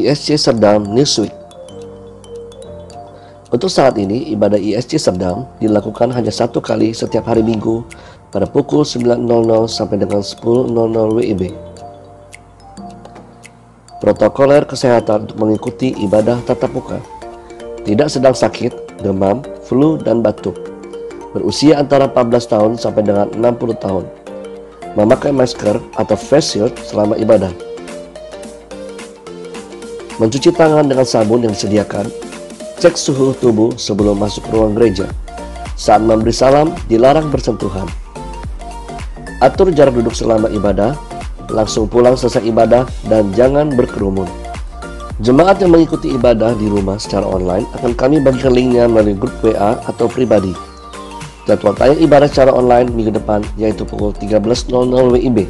ISC Serdam Newsweek. Untuk saat ini, ibadah ISC Serdam dilakukan hanya satu kali setiap hari Minggu pada pukul 9.00 sampai dengan 10.00 WIB. Protokoler kesehatan untuk mengikuti ibadah tatap muka. Tidak sedang sakit, demam, flu, dan batuk. Berusia antara 14 tahun sampai dengan 60 tahun. Memakai masker atau face shield selama ibadah. Mencuci tangan dengan sabun yang disediakan. Cek suhu tubuh sebelum masuk ruang gereja. Saat memberi salam, dilarang bersentuhan. Atur jarak duduk selama ibadah. Langsung pulang selesai ibadah dan jangan berkerumun. Jemaat yang mengikuti ibadah di rumah secara online akan kami bagikan linknya melalui grup WA atau pribadi. Jadwal tayang ibadah secara online minggu depan yaitu pukul 13.00 WIB.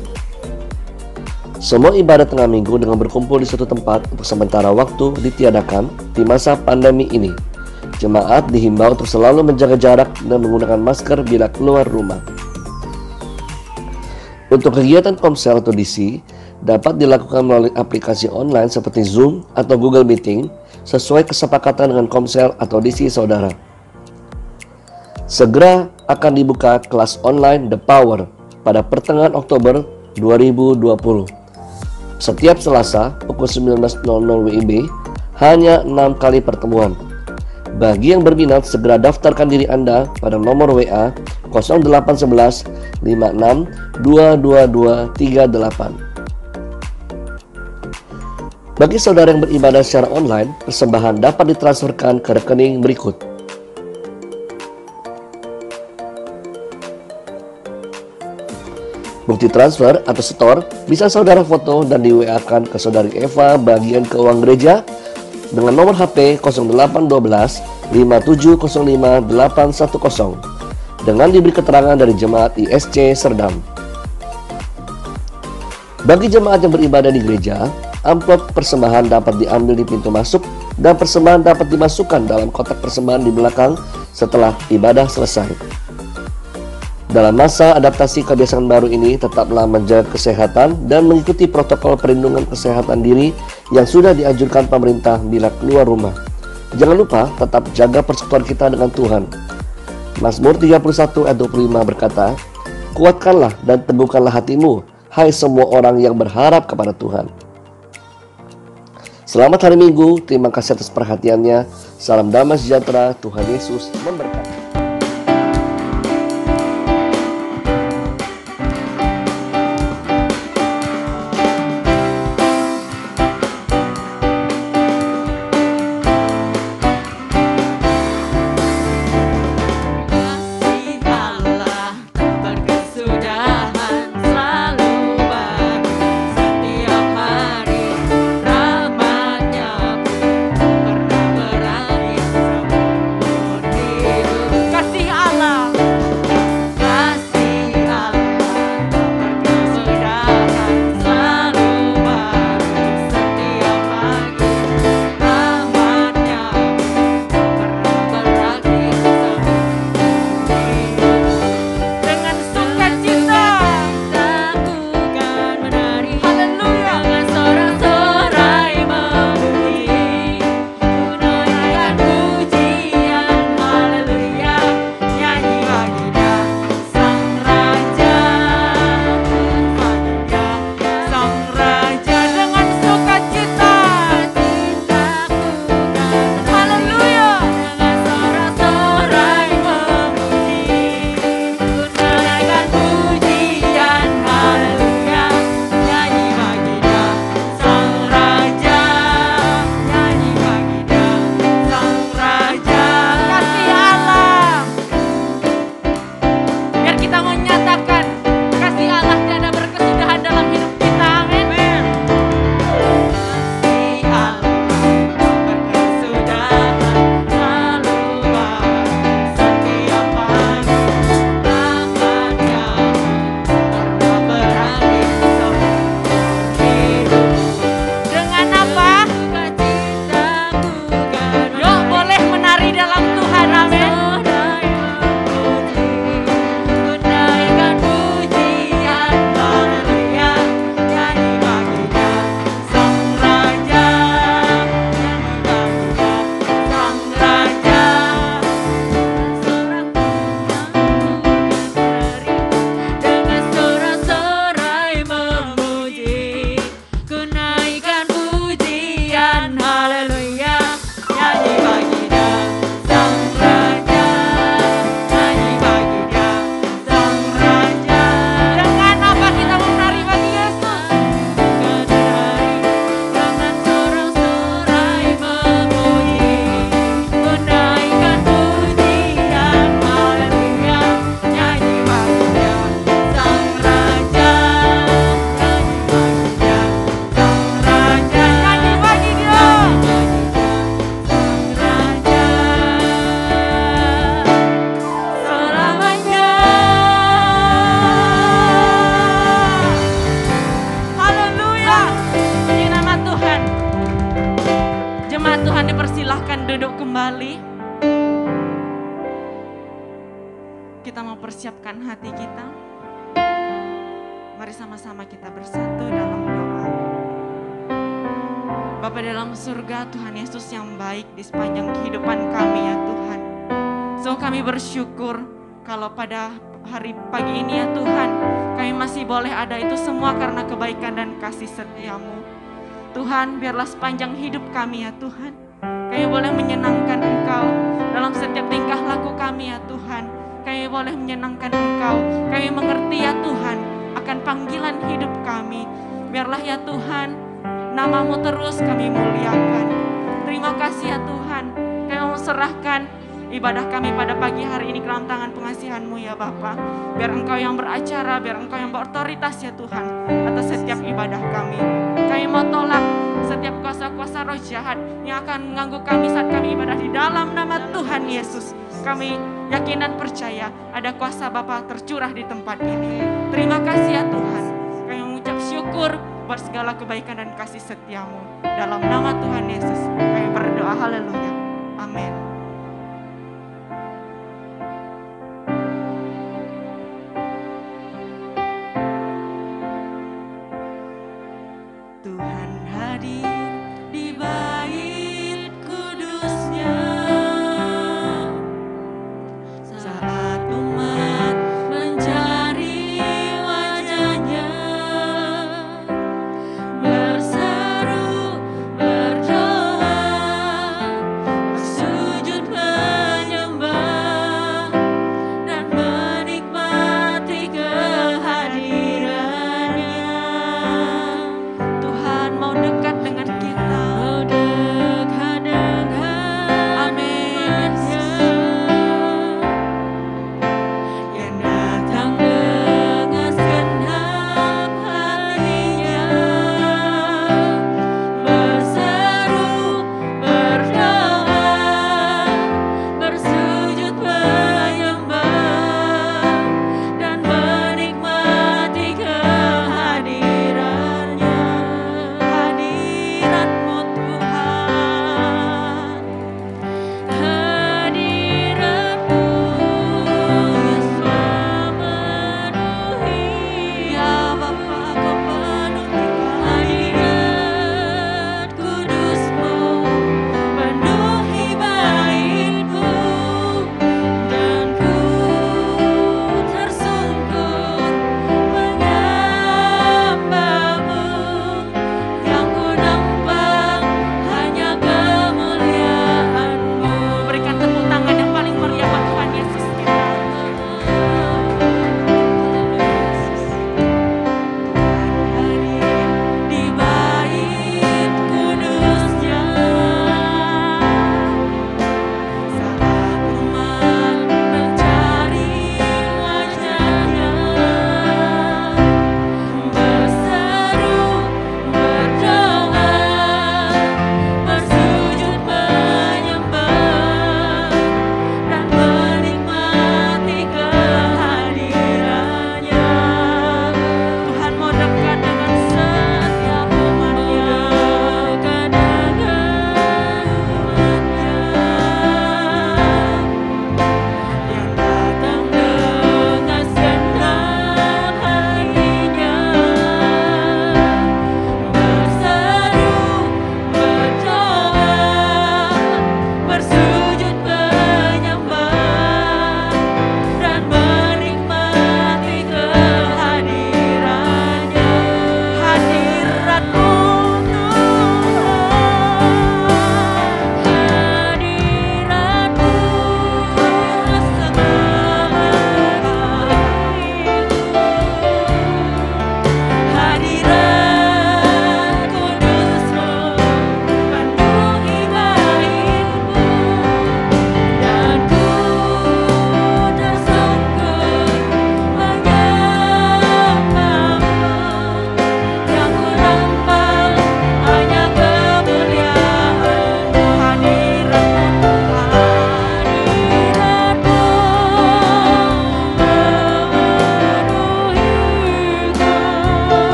Semua ibadah tengah minggu dengan berkumpul di satu tempat untuk sementara waktu ditiadakan di masa pandemi ini. Jemaat dihimbau untuk selalu menjaga jarak dan menggunakan masker bila keluar rumah. Untuk kegiatan komsel atau DC dapat dilakukan melalui aplikasi online seperti Zoom atau Google Meeting sesuai kesepakatan dengan komsel atau DC saudara. Segera akan dibuka kelas online The Power pada pertengahan Oktober 2020. Setiap Selasa pukul 19.00 WIB, hanya 6 kali pertemuan. Bagi yang berminat, segera daftarkan diri Anda pada nomor WA 0811 56 22238. Bagi saudara yang beribadah secara online, persembahan dapat ditransferkan ke rekening berikut. Bukti transfer atau setor bisa saudara foto dan di-WA-kan ke saudari Eva bagian keuangan gereja dengan nomor HP 0812 5705 810 dengan diberi keterangan dari jemaat ISC Serdam. Bagi jemaat yang beribadah di gereja, amplop persembahan dapat diambil di pintu masuk dan persembahan dapat dimasukkan dalam kotak persembahan di belakang setelah ibadah selesai. Dalam masa adaptasi kebiasaan baru ini, tetaplah menjaga kesehatan dan mengikuti protokol perlindungan kesehatan diri yang sudah dianjurkan pemerintah bila keluar rumah. Jangan lupa tetap jaga persekutuan kita dengan Tuhan. Mazmur 31 ayat 25 berkata, "Kuatkanlah dan teguhkanlah hatimu, hai semua orang yang berharap kepada Tuhan." Selamat hari Minggu, terima kasih atas perhatiannya. Salam damai sejahtera, Tuhan Yesus memberkati. duduk kembali. Kita mau persiapkan hati kita. Mari sama-sama kita bersatu dalam doa. Bapa dalam surga, Tuhan Yesus yang baik di sepanjang kehidupan kami ya Tuhan. So kami bersyukur kalau pada hari pagi ini ya Tuhan, kami masih boleh ada itu semua karena kebaikan dan kasih setia-Mu. Tuhan, biarlah sepanjang hidup kami ya Tuhan, kami boleh menyenangkan Engkau dalam setiap tingkah laku kami ya Tuhan. Kami boleh menyenangkan Engkau, kami mengerti ya Tuhan akan panggilan hidup kami. Biarlah ya Tuhan, nama-Mu terus kami muliakan. Terima kasih ya Tuhan, kami mau serahkan ibadah kami pada pagi hari ini ke dalam tangan pengasihan-Mu ya Bapa. Biar Engkau yang beracara, biar Engkau yang berotoritas ya Tuhan atas setiap ibadah kami. Kami mau tolak setiap kuasa-kuasa roh jahat yang akan mengganggu kami saat kami ibadah di dalam nama Tuhan Yesus. Kami yakin dan percaya ada kuasa Bapa tercurah di tempat ini. Terima kasih ya Tuhan. Kami mengucap syukur buat segala kebaikan dan kasih setia-Mu. Dalam nama Tuhan Yesus kami berdoa, haleluya. Amin. Tuhan hadir di bait kudusnya saat umat mencari wajahnya, berseru, berdoa, sujud menyembah dan menikmati kehadirannya. Tuhan mau dekat dengan kita.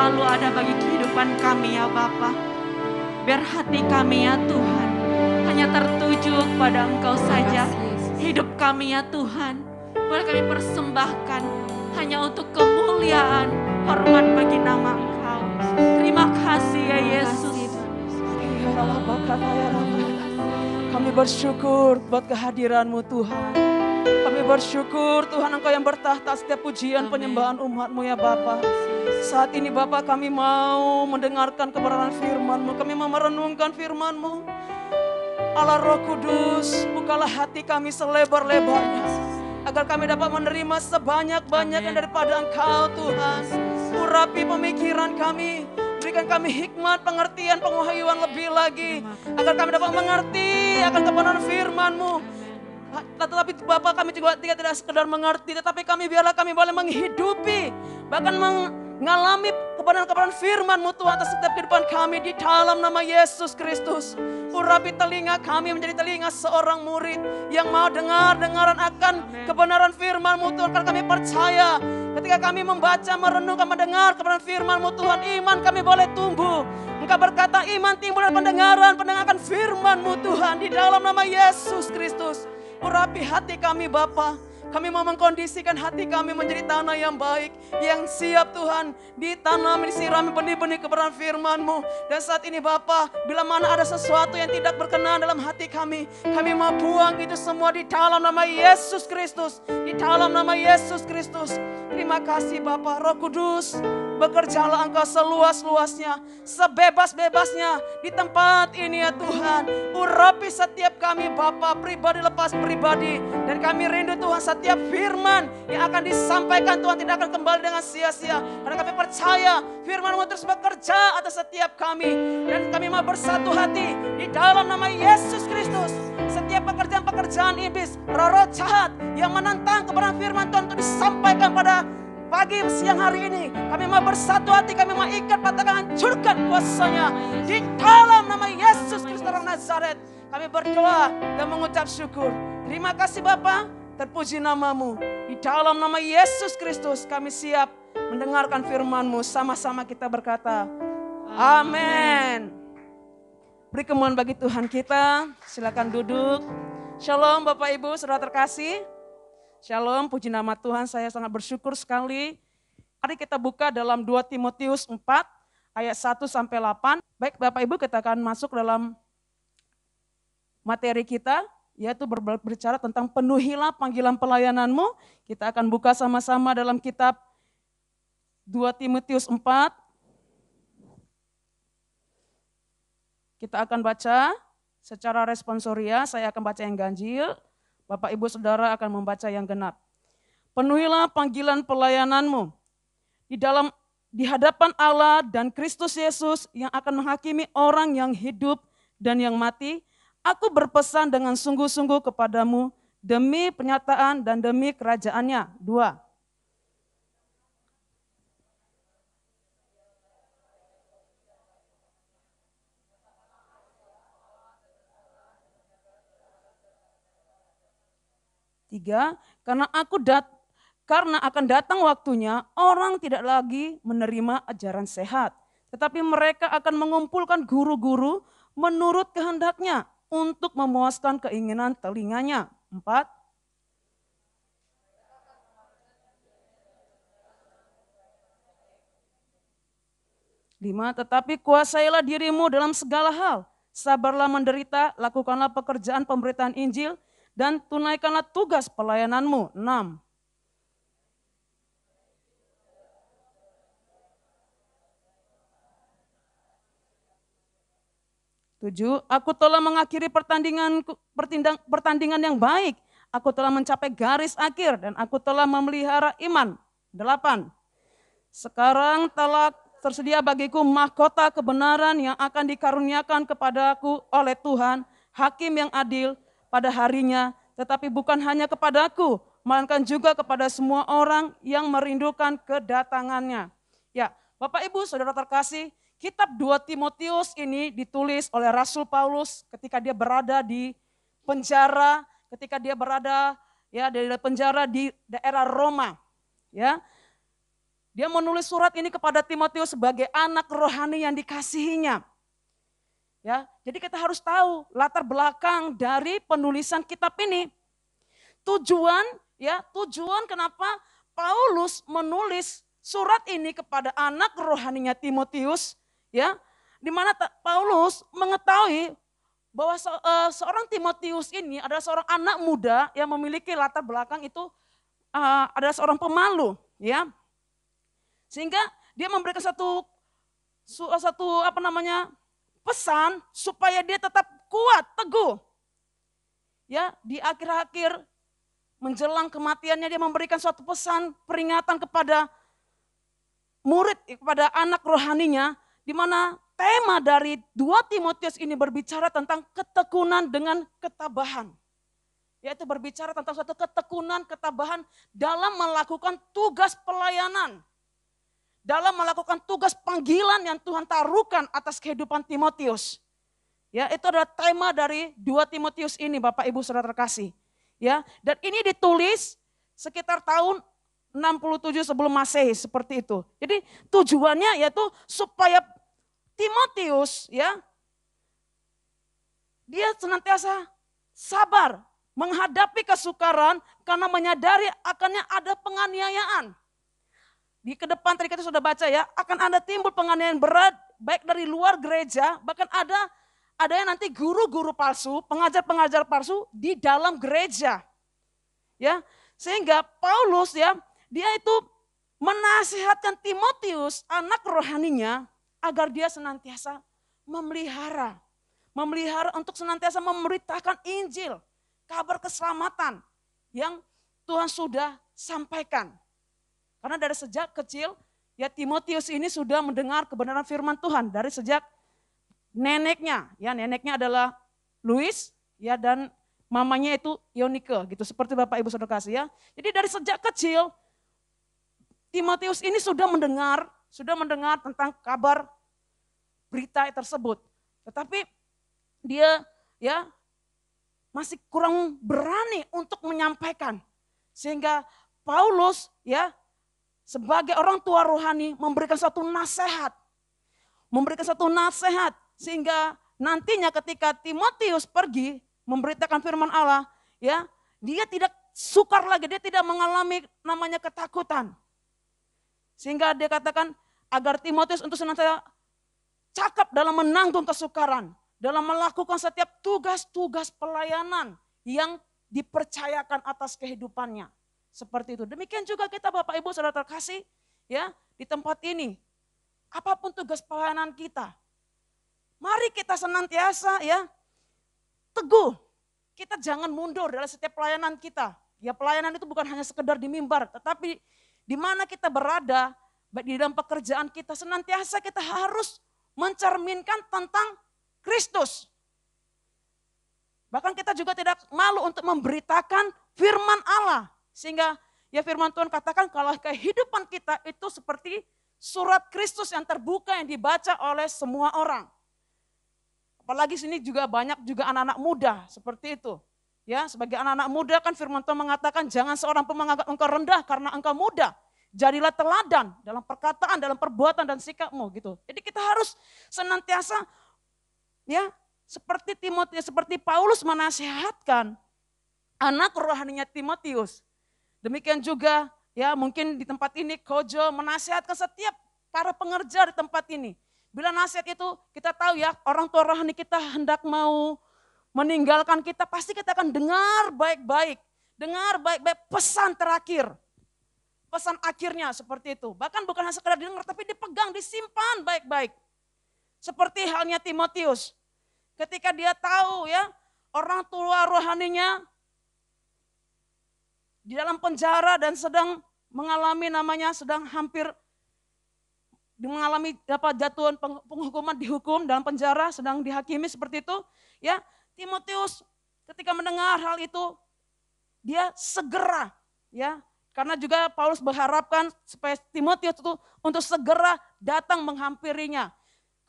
selalu ada bagi kehidupan kami ya Bapa. Biar hati kami ya Tuhan hanya tertuju kepada Engkau saja. Hidup kami ya Tuhan boleh kami persembahkan hanya untuk kemuliaan, hormat bagi nama Engkau. Terima kasih ya Yesus. Kami bersyukur buat kehadiran-Mu Tuhan. Kami bersyukur Tuhan Engkau yang bertahta setiap pujian penyembahan umat-Mu ya Bapa. Saat ini Bapa kami mau mendengarkan kebenaran firman-Mu. Kami mau merenungkan firman-Mu. Allah Roh Kudus, bukalah hati kami selebar-lebarnya. Agar kami dapat menerima sebanyak-banyaknya daripada Engkau Tuhan. Urapi pemikiran kami. Berikan kami hikmat, pengertian, pengwahyuan lebih lagi. Agar kami dapat mengerti akan kebenaran firman-Mu. Tetapi Bapa kami juga tidak sekedar mengerti. Tetapi biarlah kami boleh menghidupi. Bahkan mengalami kebenaran-kebenaran firman-Mu Tuhan atas setiap kehidupan kami. Di dalam nama Yesus Kristus. Urapi telinga kami menjadi telinga seorang murid. Yang mau dengar-dengaran akan kebenaran firman-Mu Tuhan. Karena kami percaya ketika kami membaca, merenungkan, mendengar kebenaran firman-Mu Tuhan, iman kami boleh tumbuh. Engkau berkata iman timbul dari pendengaran firman-Mu Tuhan. Di dalam nama Yesus Kristus. Urapi hati kami Bapa. Kami mau mengkondisikan hati kami menjadi tanah yang baik. Yang siap Tuhan ditanam, disirami benih-benih kebenaran firman-Mu. Dan saat ini Bapa, bila mana ada sesuatu yang tidak berkenan dalam hati kami mau buang itu semua di dalam nama Yesus Kristus. Di dalam nama Yesus Kristus. Terima kasih Bapa. Roh Kudus, bekerjalah Engkau seluas-luasnya, sebebas-bebasnya di tempat ini ya Tuhan. Urapi setiap kami Bapa, pribadi lepas pribadi. Dan kami rindu Tuhan setiap firman yang akan disampaikan Tuhan tidak akan kembali dengan sia-sia. Karena kami percaya firman-Mu terus bekerja atas setiap kami. Dan kami mau bersatu hati di dalam nama Yesus Kristus. Setiap pekerjaan-pekerjaan iblis, roh-roh jahat yang menentang kebenaran firman Tuhan untuk disampaikan pada pagi siang hari ini. Kami mau bersatu hati, kami mau ikat patahkan, hancurkan kuasanya. Di dalam nama Yesus Kristus orang Nazaret, kami berdoa dan mengucap syukur. Terima kasih Bapa, terpuji nama-Mu. Di dalam nama Yesus Kristus kami siap mendengarkan firman-Mu. Sama-sama kita berkata, amin. Beri kemuliaan bagi Tuhan kita. Silakan duduk. Shalom Bapak Ibu, saudara terkasih. Shalom, puji nama Tuhan, saya sangat bersyukur sekali. Mari kita buka dalam 2 Timotius 4 ayat 1-8. Baik Bapak Ibu, kita akan masuk dalam materi kita, yaitu berbicara tentang penuhilah panggilan pelayananmu. Kita akan buka sama-sama dalam kitab 2 Timotius 4. Kita akan baca secara responsoria, saya akan baca yang ganjil. Bapak Ibu Saudara akan membaca yang genap. Penuhilah panggilan pelayananmu di hadapan Allah dan Kristus Yesus yang akan menghakimi orang yang hidup dan yang mati. Aku berpesan dengan sungguh-sungguh kepadamu demi penyataan dan demi kerajaannya. 2. Karena akan datang waktunya orang tidak lagi menerima ajaran sehat, tetapi mereka akan mengumpulkan guru-guru menurut kehendaknya untuk memuaskan keinginan telinganya. 4. Tetapi kuasailah dirimu dalam segala hal, sabarlah menderita, lakukanlah pekerjaan pemberitaan Injil, dan tunaikanlah tugas pelayananmu. 6. Aku telah mengakhiri pertandingan yang baik. Aku telah mencapai garis akhir dan aku telah memelihara iman. 8. Sekarang telah tersedia bagiku mahkota kebenaran yang akan dikaruniakan kepadaku oleh Tuhan, Hakim yang adil, pada harinya, tetapi bukan hanya kepadaku, melainkan juga kepada semua orang yang merindukan kedatangannya. Ya, Bapak Ibu Saudara terkasih, kitab 2 Timotius ini ditulis oleh Rasul Paulus ketika dia berada di penjara, ketika dia berada ya di penjara di daerah Roma. Ya. Dia menulis surat ini kepada Timotius sebagai anak rohani yang dikasihinya. Ya, jadi kita harus tahu latar belakang dari penulisan kitab ini. Tujuan kenapa Paulus menulis surat ini kepada anak rohaninya Timotius, ya, di mana Paulus mengetahui bahwa seorang Timotius ini adalah seorang anak muda yang memiliki latar belakang itu adalah seorang pemalu, ya. Sehingga dia memberikan satu pesan supaya dia tetap kuat, teguh. Ya, di akhir-akhir menjelang kematiannya dia memberikan suatu pesan peringatan kepada murid, kepada anak rohaninya, di mana tema dari 2 Timotius ini berbicara tentang ketekunan dengan ketabahan. Yaitu berbicara tentang suatu ketekunan, ketabahan dalam melakukan tugas pelayanan. Dalam melakukan tugas panggilan yang Tuhan taruhkan atas kehidupan Timotius. Ya, itu adalah tema dari 2 Timotius ini, Bapak Ibu Saudara terkasih. Ya, dan ini ditulis sekitar tahun 67 sebelum Masehi, seperti itu. Jadi tujuannya yaitu supaya Timotius, ya, dia senantiasa sabar menghadapi kesukaran karena menyadari akannya ada penganiayaan. Di ke depan tadi kita sudah baca, ya, akan ada timbul penganiayaan berat baik dari luar gereja, bahkan ada yang nanti guru-guru palsu, pengajar-pengajar palsu di dalam gereja. Ya, sehingga Paulus, ya, dia itu menasihatkan Timotius, anak rohaninya, agar dia senantiasa memelihara untuk senantiasa memberitakan Injil, kabar keselamatan yang Tuhan sudah sampaikan. Karena dari sejak kecil, ya, Timotius ini sudah mendengar kebenaran firman Tuhan dari sejak neneknya. Ya, neneknya adalah Louis, ya, dan mamanya itu Ionike, gitu, seperti Bapak Ibu Saudara kasih, ya. Jadi dari sejak kecil Timotius ini sudah mendengar tentang kabar berita tersebut. Tetapi dia, ya, masih kurang berani untuk menyampaikan. Sehingga Paulus, ya, sebagai orang tua rohani memberikan satu nasihat. Sehingga nantinya ketika Timotius pergi memberitakan firman Allah, ya, dia tidak sukar lagi, dia tidak mengalami namanya ketakutan. Sehingga dia katakan agar Timotius untuk senantiasa cakap dalam menanggung kesukaran, dalam melakukan setiap tugas-tugas pelayanan yang dipercayakan atas kehidupannya. Seperti itu. Demikian juga kita Bapak Ibu Saudara terkasih, ya, di tempat ini. Apapun tugas pelayanan kita, mari kita senantiasa, ya, teguh. Kita jangan mundur dalam setiap pelayanan kita. Ya, pelayanan itu bukan hanya sekedar di mimbar, tetapi di mana kita berada, baik di dalam pekerjaan kita, senantiasa kita harus mencerminkan tentang Kristus. Bahkan kita juga tidak malu untuk memberitakan firman Allah. Sehingga, ya, firman Tuhan katakan kalau kehidupan kita itu seperti surat Kristus yang terbuka yang dibaca oleh semua orang. Apalagi sini juga banyak juga anak-anak muda seperti itu. Ya, sebagai anak-anak muda kan firman Tuhan mengatakan jangan seorang pun menganggap engkau rendah karena engkau muda. Jadilah teladan dalam perkataan, dalam perbuatan dan sikapmu, gitu. Jadi kita harus senantiasa, ya, seperti Timotius, seperti Paulus menasihatkan anak rohaninya Timotius. Demikian juga, ya, mungkin di tempat ini Kojo menasihatkan setiap para pengerja di tempat ini. Bila nasihat itu kita tahu, ya, orang tua rohani kita hendak mau meninggalkan kita, pasti kita akan dengar baik-baik. Dengar baik-baik pesan terakhir. Pesan akhirnya seperti itu. Bahkan bukan hanya sekedar didengar, tapi dipegang, disimpan baik-baik. Seperti halnya Timotius. Ketika dia tahu, ya, orang tua rohaninya di dalam penjara dan sedang mengalami sedang hampir mengalami jatuhan penghukuman, dihukum dalam penjara, sedang dihakimi seperti itu, ya, Timotius ketika mendengar hal itu dia segera, ya, karena juga Paulus berharapkan supaya Timotius itu untuk segera datang menghampirinya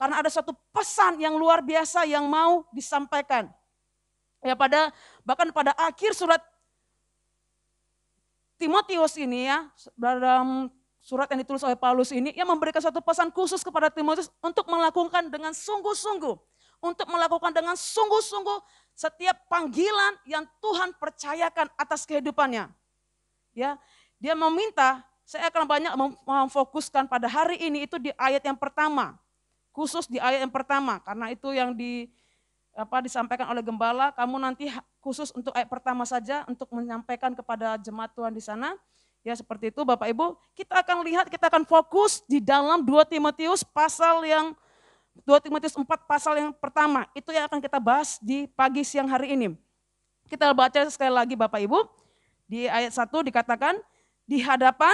karena ada suatu pesan yang luar biasa yang mau disampaikan. Ya, bahkan pada akhir surat Timotius ini, ya, dalam surat yang ditulis oleh Paulus ini, ia memberikan satu pesan khusus kepada Timotius untuk melakukan dengan sungguh-sungguh. Untuk melakukan dengan sungguh-sungguh setiap panggilan yang Tuhan percayakan atas kehidupannya. Ya, dia meminta, saya akan banyak memfokuskan pada hari ini itu di ayat yang pertama. Khusus di ayat yang pertama, karena itu yang disampaikan oleh gembala, kamu nanti khusus untuk ayat pertama saja untuk menyampaikan kepada jemaat Tuhan di sana. Ya seperti itu Bapak Ibu, kita akan fokus di dalam 2 Timotius 4 pasal yang pertama. Itu yang akan kita bahas di pagi siang hari ini. Kita baca sekali lagi Bapak Ibu, di ayat 1 dikatakan, di hadapan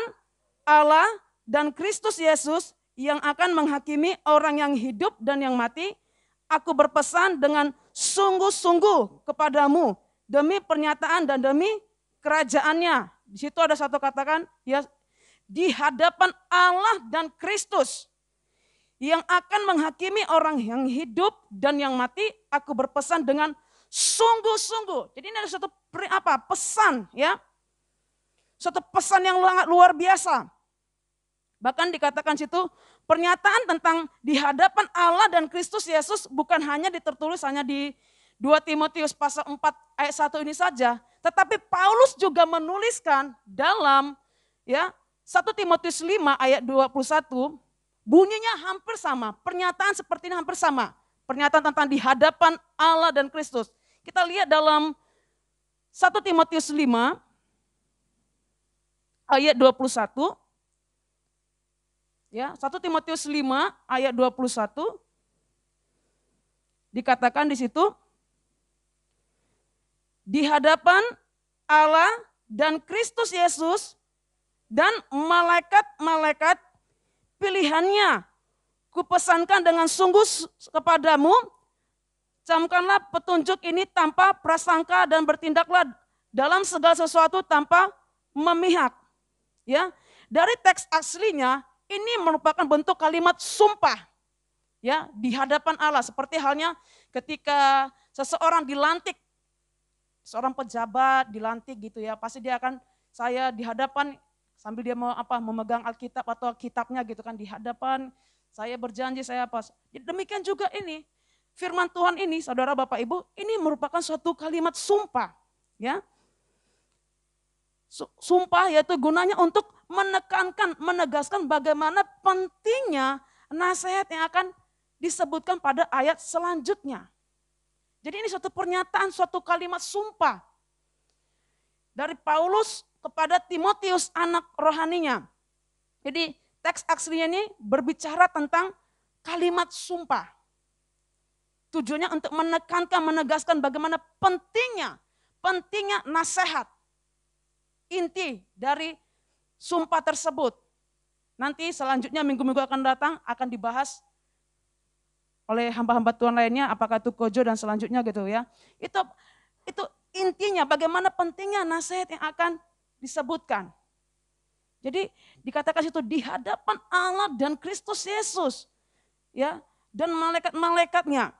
Allah dan Kristus Yesus yang akan menghakimi orang yang hidup dan yang mati, aku berpesan dengan sungguh-sungguh kepadamu demi pernyataan dan demi kerajaannya. Di situ ada satu katakan, ya, di hadapan Allah dan Kristus yang akan menghakimi orang yang hidup dan yang mati, aku berpesan dengan sungguh-sungguh. Jadi ini ada satu pesan, ya, satu pesan yang luar biasa. Bahkan dikatakan situ pernyataan tentang di hadapan Allah dan Kristus Yesus bukan hanya tertulis hanya di 2 Timotius pasal 4 ayat 1 ini saja, tetapi Paulus juga menuliskan dalam 1 Timotius 5 ayat 21, bunyinya hampir sama, pernyataan seperti ini hampir sama. Pernyataan tentang di hadapan Allah dan Kristus. Kita lihat dalam 1 Timotius 5 ayat 21. Ya, 1 Timotius 5 ayat 21 dikatakan di situ, di hadapan Allah dan Kristus Yesus dan malaikat-malaikat pilihannya, kupesankan dengan sungguh kepadamu, camkanlah petunjuk ini tanpa prasangka dan bertindaklah dalam segala sesuatu tanpa memihak. Ya, dari teks aslinya ini merupakan bentuk kalimat sumpah. Ya, di hadapan Allah, seperti halnya ketika seseorang dilantik, seorang pejabat dilantik gitu ya, pasti dia akan, saya di hadapan, sambil dia memegang Alkitab atau kitabnya gitu kan, di hadapan saya berjanji saya apa. Demikian juga ini, firman Tuhan ini, saudara Bapak Ibu, ini merupakan suatu kalimat sumpah. Ya, sumpah yaitu gunanya untuk menekankan, menegaskan bagaimana pentingnya nasihat yang akan disebutkan pada ayat selanjutnya. Jadi ini suatu pernyataan, suatu kalimat sumpah dari Paulus kepada Timotius anak rohaninya. Jadi teks aslinya ini berbicara tentang kalimat sumpah. Tujuannya untuk menekankan, menegaskan bagaimana pentingnya nasihat. Inti dari sumpah tersebut. Nanti selanjutnya minggu-minggu akan datang akan dibahas oleh hamba-hamba Tuhan lainnya, apakah itu Kojo dan selanjutnya gitu ya. Itu intinya bagaimana pentingnya nasihat yang akan disebutkan. Jadi dikatakan situ di hadapan Allah dan Kristus Yesus, ya, dan malaikat-malaikatnya.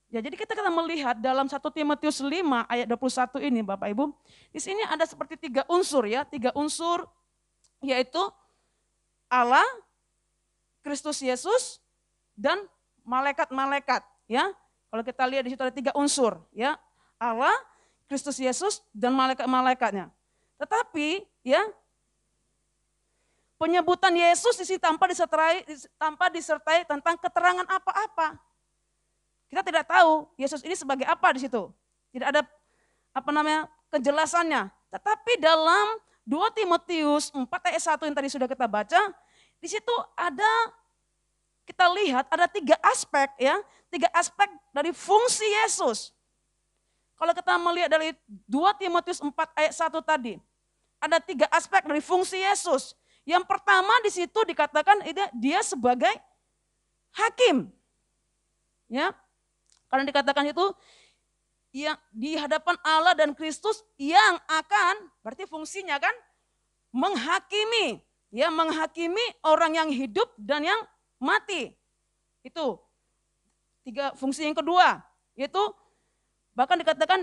Ya, jadi kita melihat dalam 1 Timotius 5 ayat 21 ini Bapak Ibu, di sini ada seperti 3 unsur ya, 3 unsur yaitu Allah, Kristus Yesus, dan malaikat-malaikat ya. Kalau kita lihat di situ ada 3 unsur ya, Allah, Kristus Yesus, dan malaikat-malaikatnya. Tetapi ya, penyebutan Yesus di sini tanpa disertai tentang keterangan apa-apa. Kita tidak tahu Yesus ini sebagai apa di situ. Tidak ada kejelasannya. Tetapi dalam 2 Timotius 4 ayat 1 yang tadi sudah kita baca, di situ kita lihat ada 3 aspek ya, 3 aspek dari fungsi Yesus. Kalau kita melihat dari 2 Timotius 4 ayat 1 tadi, ada 3 aspek dari fungsi Yesus. Yang pertama di situ dikatakan dia sebagai hakim. Ya. Karena dikatakan itu yang di hadapan Allah dan Kristus yang akan, berarti fungsinya kan menghakimi, ya, menghakimi orang yang hidup dan yang mati. Itu 3 fungsi yang kedua, yaitu bahkan dikatakan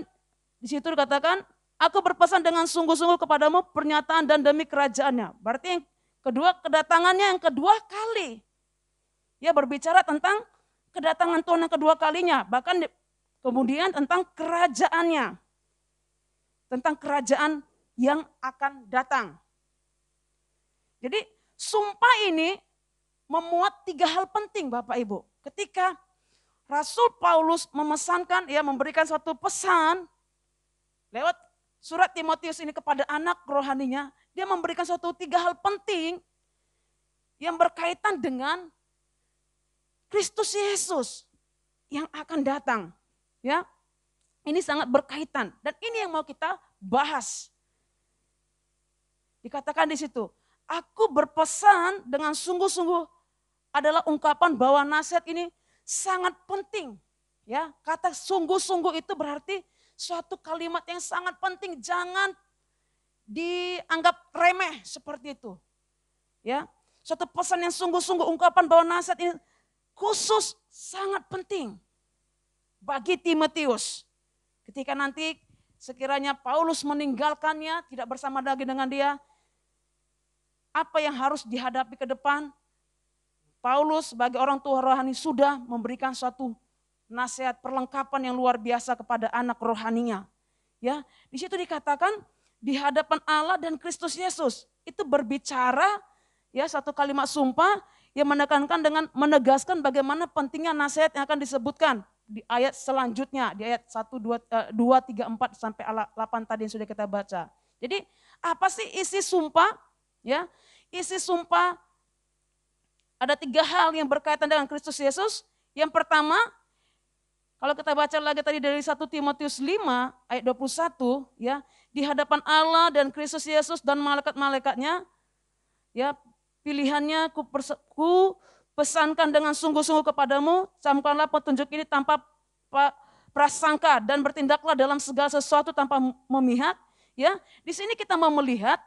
di situ dikatakan, aku berpesan dengan sungguh-sungguh kepadamu pernyataan dan demi kerajaannya. Berarti yang Kedatangannya yang kedua kali. Ya, berbicara tentang kedatangan Tuhan yang kedua kalinya. Bahkan kemudian tentang kerajaannya. Tentang kerajaan yang akan datang. Jadi sumpah ini memuat 3 hal penting Bapak Ibu. Ketika Rasul Paulus memesankan, ya memberikan suatu pesan lewat surat Timotius ini kepada anak rohaninya, dia memberikan suatu 3 hal penting yang berkaitan dengan Kristus Yesus yang akan datang. Ya, ini sangat berkaitan dan ini yang mau kita bahas. Dikatakan di situ, aku berpesan dengan sungguh-sungguh adalah ungkapan bahwa nasihat ini sangat penting. Ya, kata sungguh-sungguh itu berarti suatu kalimat yang sangat penting, jangan dianggap remeh seperti itu. Ya, suatu pesan yang sungguh-sungguh, ungkapan bahwa nasihat ini khusus sangat penting bagi Timotius. Ketika nanti sekiranya Paulus meninggalkannya, tidak bersama lagi dengan dia, apa yang harus dihadapi ke depan? Paulus sebagai orang tua rohani sudah memberikan suatu nasihat perlengkapan yang luar biasa kepada anak rohaninya. Ya, di situ dikatakan di hadapan Allah dan Kristus Yesus. Itu berbicara ya satu kalimat sumpah yang menegaskan bagaimana pentingnya nasihat yang akan disebutkan di ayat selanjutnya, di ayat 1, 2, 3, 4 sampai 8 tadi yang sudah kita baca. Jadi apa sih isi sumpah? Ya, isi sumpah ada 3 hal yang berkaitan dengan Kristus Yesus. Yang pertama, kalau kita baca lagi tadi dari 1 Timotius 5 ayat 21, ya, di hadapan Allah dan Kristus Yesus dan malaikat-malaikatnya, ya, pilihannya ku pesankan dengan sungguh-sungguh kepadamu, camkanlah petunjuk ini tanpa prasangka dan bertindaklah dalam segala sesuatu tanpa memihak. Ya, di sini kita mau melihat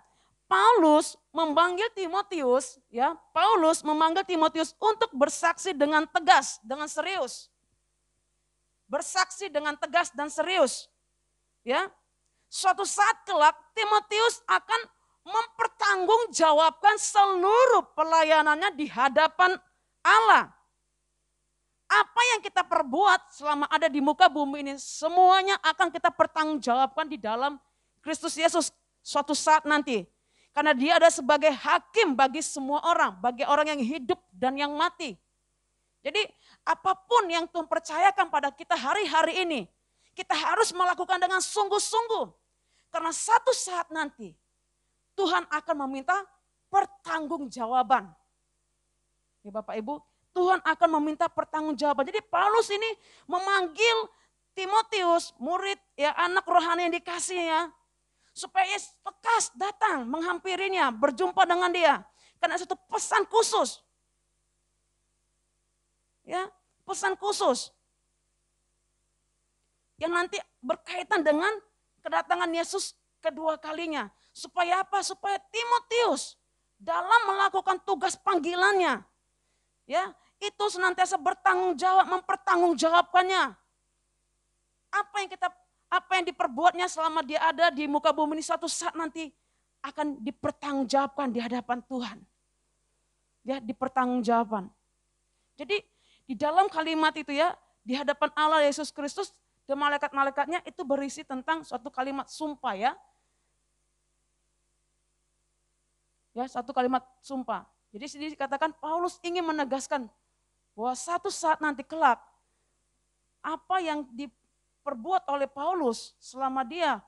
Paulus memanggil Timotius, ya, Paulus memanggil Timotius untuk bersaksi dengan tegas, dengan serius. Bersaksi dengan tegas dan serius. Ya. Suatu saat kelak Timotius akan mempertanggungjawabkan seluruh pelayanannya di hadapan Allah. Apa yang kita perbuat selama ada di muka bumi ini, semuanya akan kita pertanggungjawabkan di dalam Kristus Yesus suatu saat nanti. Karena dia ada sebagai hakim bagi semua orang, bagi orang yang hidup dan yang mati. Jadi apapun yang Tuhan percayakan pada kita hari-hari ini, kita harus melakukan dengan sungguh-sungguh. Karena satu saat nanti Tuhan akan meminta pertanggungjawaban. Ya Bapak Ibu, Tuhan akan meminta pertanggungjawaban. Jadi Paulus ini memanggil Timotius, murid ya anak rohani yang dikasihnya, supaya lekas datang menghampirinya, berjumpa dengan dia. Karena satu pesan khusus. Ya, pesan khusus. Yang nanti berkaitan dengan kedatangan Yesus kedua kalinya. Supaya apa? Supaya Timotius dalam melakukan tugas panggilannya, ya, itu senantiasa bertanggung jawab, mempertanggungjawabkannya. Apa yang diperbuatnya selama dia ada di muka bumi ini suatu saat nanti akan dipertanggungjawabkan di hadapan Tuhan. Ya, dipertanggungjawabkan. Jadi di dalam kalimat itu ya, di hadapan Allah Yesus Kristus dan malaikat-malaikatnya itu berisi tentang suatu kalimat sumpah ya. Ya, satu kalimat sumpah. Jadi sini dikatakan Paulus ingin menegaskan bahwa satu saat nanti kelak apa yang diperbuat oleh Paulus selama dia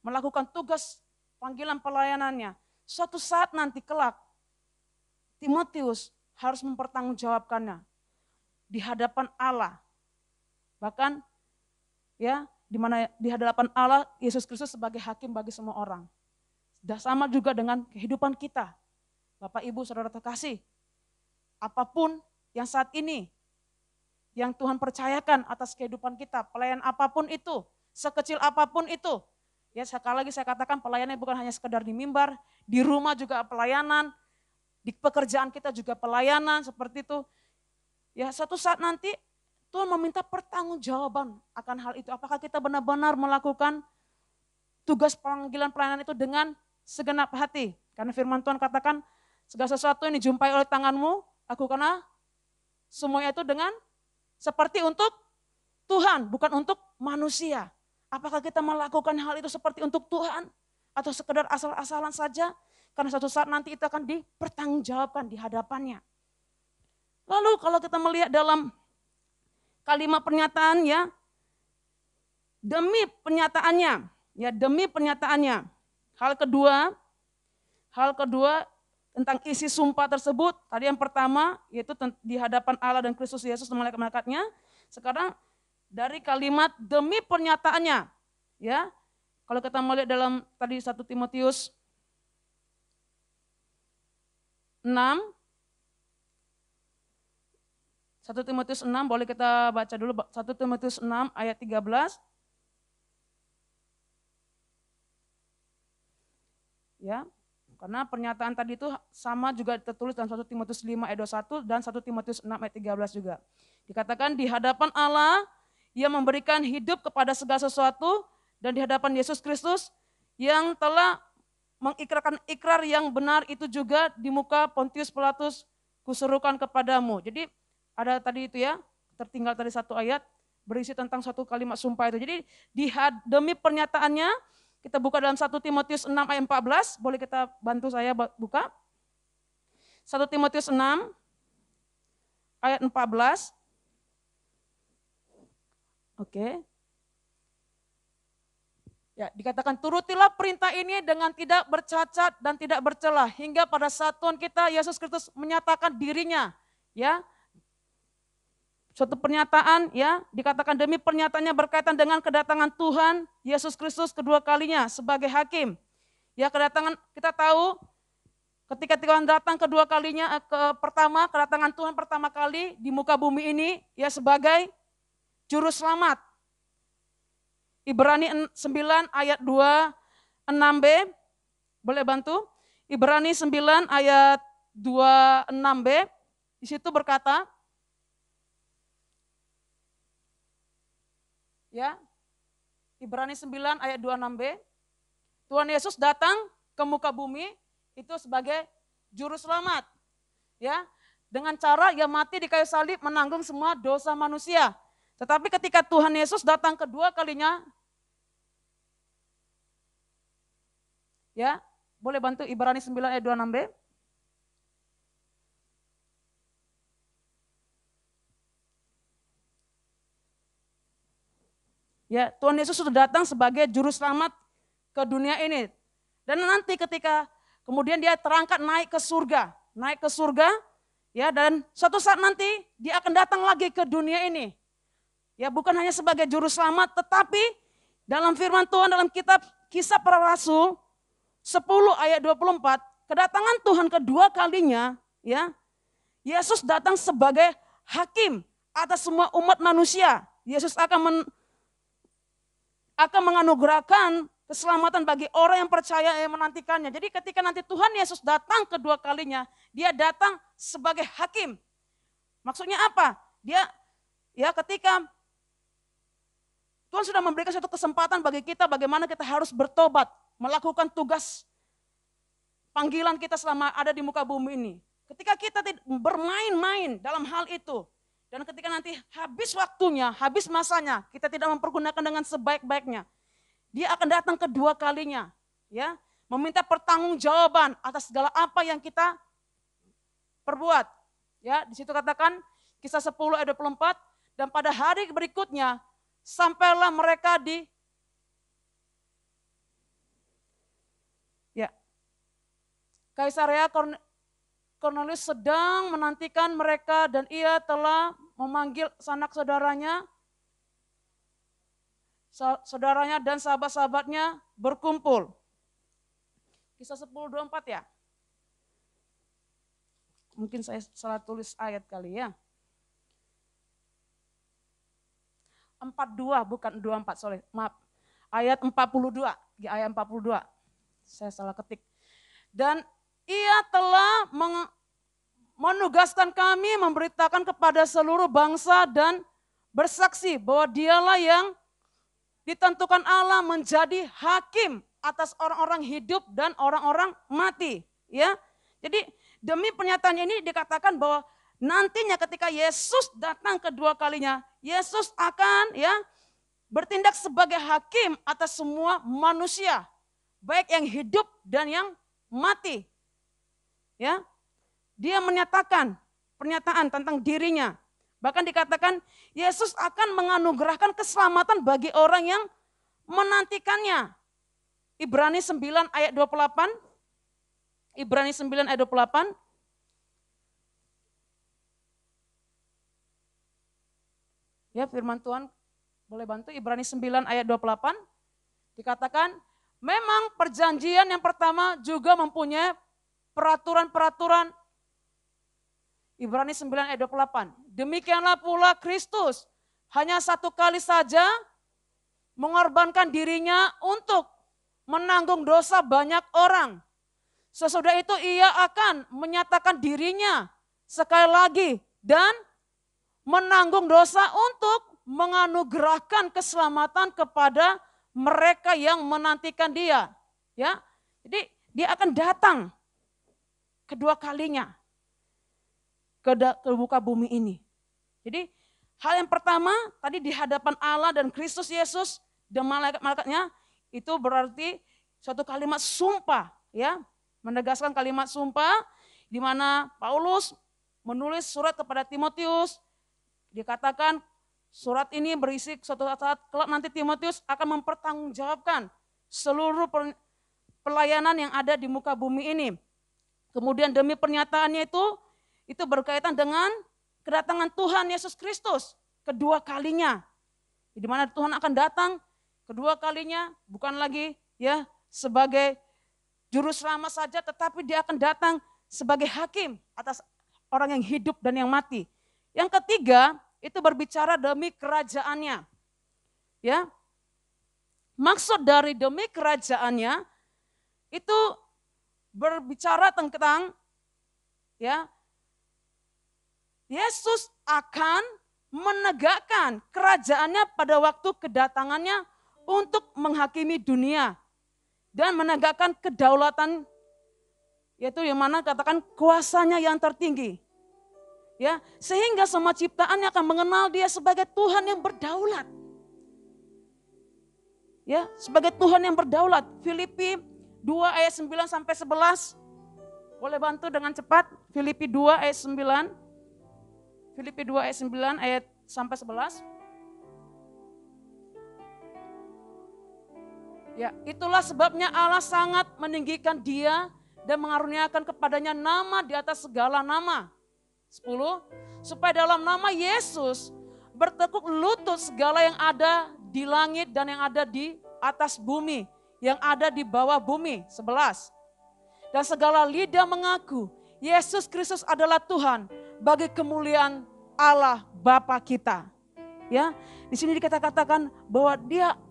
melakukan tugas panggilan pelayanannya, suatu saat nanti kelak Timotius harus mempertanggungjawabkannya di hadapan Allah. Bahkan ya, di mana di hadapan Allah Yesus Kristus sebagai hakim bagi semua orang. Dan sama juga dengan kehidupan kita. Bapak, Ibu, Saudara terkasih. Apapun yang saat ini, yang Tuhan percayakan atas kehidupan kita, pelayanan apapun itu, sekecil apapun itu. Ya, sekali lagi saya katakan pelayanan bukan hanya sekedar di mimbar, di rumah juga pelayanan, di pekerjaan kita juga pelayanan, seperti itu. Ya, suatu saat nanti Tuhan meminta pertanggungjawaban akan hal itu. Apakah kita benar-benar melakukan tugas panggilan pelayanan itu dengan segenap hati. Karena firman Tuhan katakan, segala sesuatu yang dijumpai oleh tanganmu, lakukanlah semuanya itu dengan seperti untuk Tuhan, bukan untuk manusia. Apakah kita melakukan hal itu seperti untuk Tuhan? Atau sekedar asal-asalan saja? Karena suatu saat nanti itu akan dipertanggungjawabkan di hadapannya. Lalu kalau kita melihat dalam kalimat pernyataan ya, demi pernyataannya. Hal kedua tentang isi sumpah tersebut, tadi yang pertama yaitu di hadapan Allah dan Kristus Yesus dan malaikat-malaikatnya. Sekarang dari kalimat demi pernyataannya, ya. Kalau kita melihat dalam tadi 1 Timotius 6, 1 Timotius 6, boleh kita baca dulu 1 Timotius 6 ayat 13. Ya, karena pernyataan tadi itu sama juga tertulis dalam 1 Timotius 5 ayat 21 dan 1 Timotius 6 ayat 13 juga. Dikatakan di hadapan Allah, Ia memberikan hidup kepada segala sesuatu, dan di hadapan Yesus Kristus yang telah mengikrarkan ikrar yang benar itu juga di muka Pontius Pilatus kuserukan kepadamu. Jadi ada tadi itu ya, tertinggal tadi satu ayat berisi tentang satu kalimat sumpah itu. Jadi demi pernyataannya, kita buka dalam 1 Timotius 6 ayat 14, boleh kita bantu saya buka. 1 Timotius 6 ayat 14. Oke. Ya, dikatakan turutilah perintah ini dengan tidak bercacat dan tidak bercela hingga pada saat Tuhan kita Yesus Kristus menyatakan dirinya, ya. Suatu pernyataan ya, dikatakan demi pernyataannya berkaitan dengan kedatangan Tuhan Yesus Kristus kedua kalinya sebagai hakim. Ya, kedatangan kita tahu ketika Tuhan datang kedua kalinya, kedatangan Tuhan pertama kali di muka bumi ini ya sebagai juru selamat. Ibrani 9 ayat 26b, boleh bantu? Ibrani 9 ayat 26b, di situ berkata, ya, Ibrani 9 ayat 26b, Tuhan Yesus datang ke muka bumi itu sebagai juru selamat, ya, dengan cara Ia mati di kayu salib menanggung semua dosa manusia. Tetapi ketika Tuhan Yesus datang kedua kalinya, ya, boleh bantu Ibrani 9 ayat 26b. Ya, Tuhan Yesus sudah datang sebagai juru selamat ke dunia ini. Dan nanti ketika kemudian Dia terangkat naik ke surga, ya, dan suatu saat nanti Dia akan datang lagi ke dunia ini. Ya, bukan hanya sebagai juru selamat, tetapi dalam firman Tuhan dalam kitab Kisah Para Rasul 10 ayat 24, kedatangan Tuhan kedua kalinya, ya, Yesus datang sebagai hakim atas semua umat manusia. Yesus akan menganugerahkan keselamatan bagi orang yang percaya yang menantikannya. Jadi ketika nanti Tuhan Yesus datang kedua kalinya, Dia datang sebagai hakim. Maksudnya apa? Dia, ya, ketika Tuhan sudah memberikan suatu kesempatan bagi kita bagaimana kita harus bertobat, melakukan tugas panggilan kita selama ada di muka bumi ini. Ketika kita bermain-main dalam hal itu, dan ketika nanti habis waktunya, habis masanya, kita tidak mempergunakan dengan sebaik-baiknya, Dia akan datang kedua kalinya, ya, meminta pertanggungjawaban atas segala apa yang kita perbuat. Ya, di situ katakan Kisah 10 ayat 24, dan pada hari berikutnya sampailah mereka di Kaisarea. Kornelius sedang menantikan mereka dan ia telah memanggil sanak saudaranya dan sahabat-sahabatnya berkumpul. Kisah 10:24 ya. Mungkin saya salah tulis ayat kali ya. 42 bukan 24, sorry, maaf. Ayat 42, ayat 42. Saya salah ketik. Dan Ia telah menugaskan kami memberitakan kepada seluruh bangsa dan bersaksi bahwa Dialah yang ditentukan Allah menjadi hakim atas orang-orang hidup dan orang-orang mati, ya. Jadi demi pernyataan ini dikatakan bahwa nantinya ketika Yesus datang kedua kalinya, Yesus akan bertindak sebagai hakim atas semua manusia, baik yang hidup dan yang mati. Ya, dia menyatakan pernyataan tentang dirinya. Bahkan dikatakan Yesus akan menganugerahkan keselamatan bagi orang yang menantikannya. Ibrani 9 ayat 28. Ibrani 9 ayat 28. Ya, firman Tuhan boleh bantu Ibrani 9 ayat 28. Dikatakan memang perjanjian yang pertama juga mempunyai peraturan-peraturan. Ibrani 9 ayat 28. Demikianlah pula Kristus hanya satu kali saja mengorbankan dirinya untuk menanggung dosa banyak orang. Sesudah itu ia akan menyatakan dirinya sekali lagi dan menanggung dosa untuk menganugerahkan keselamatan kepada mereka yang menantikan dia. Ya, jadi dia akan datang kedua kalinya ke muka bumi ini. Jadi hal yang pertama tadi di hadapan Allah dan Kristus Yesus dan malaikat-malaikatnya, itu berarti suatu kalimat sumpah, ya, menegaskan kalimat sumpah di mana Paulus menulis surat kepada Timotius. Dikatakan surat ini berisi suatu saat kelak nanti Timotius akan mempertanggungjawabkan seluruh pelayanan yang ada di muka bumi ini. Kemudian demi pernyataannya itu berkaitan dengan kedatangan Tuhan Yesus Kristus kedua kalinya. Di mana Tuhan akan datang kedua kalinya bukan lagi sebagai juru selamat saja, tetapi dia akan datang sebagai hakim atas orang yang hidup dan yang mati. Yang ketiga itu berbicara demi kerajaannya. Ya. Maksud dari demi kerajaannya itu berbicara tentang Yesus akan menegakkan kerajaannya pada waktu kedatangannya untuk menghakimi dunia dan menegakkan kedaulatan, yaitu yang mana katakan kuasanya yang tertinggi. Ya, sehingga semua ciptaannya akan mengenal dia sebagai Tuhan yang berdaulat. Ya, sebagai Tuhan yang berdaulat. Filipi 2 ayat 9 sampai 11. Boleh bantu dengan cepat? Filipi 2 ayat 9. Filipi 2 ayat 9 ayat sampai 11. Ya, itulah sebabnya Allah sangat meninggikan dia dan mengaruniakan kepadanya nama di atas segala nama. 10. Supaya dalam nama Yesus bertekuk lutut segala yang ada di langit dan yang ada di atas bumi, yang ada di bawah bumi. 11. Dan segala lidah mengaku Yesus Kristus adalah Tuhan bagi kemuliaan Allah Bapa kita. Ya, di sini dikatakan bahwa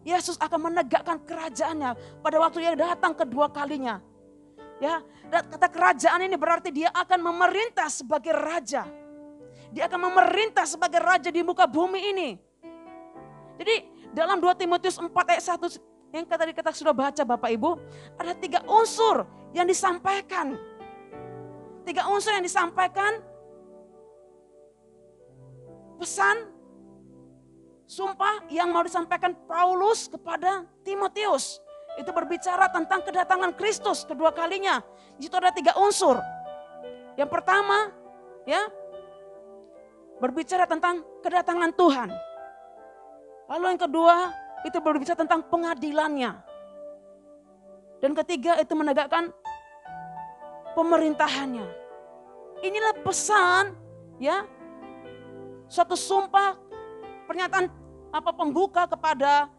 Yesus akan menegakkan kerajaannya pada waktu dia datang kedua kalinya. Ya, kata kerajaan ini berarti dia akan memerintah sebagai raja. Dia akan memerintah sebagai raja di muka bumi ini. Jadi dalam 2 Timotius 4 ayat 1 yang tadi kita sudah baca Bapak Ibu, ada 3 unsur yang disampaikan. 3 unsur yang disampaikan. Pesan sumpah yang mau disampaikan Paulus kepada Timotius. Itu berbicara tentang kedatangan Kristus kedua kalinya. Di situ ada 3 unsur. Yang pertama, berbicara tentang kedatangan Tuhan. Lalu yang kedua, itu berbicara tentang pengadilannya. Dan ketiga, itu menegakkan pemerintahannya. Inilah pesan, suatu sumpah, pernyataan pembuka kepada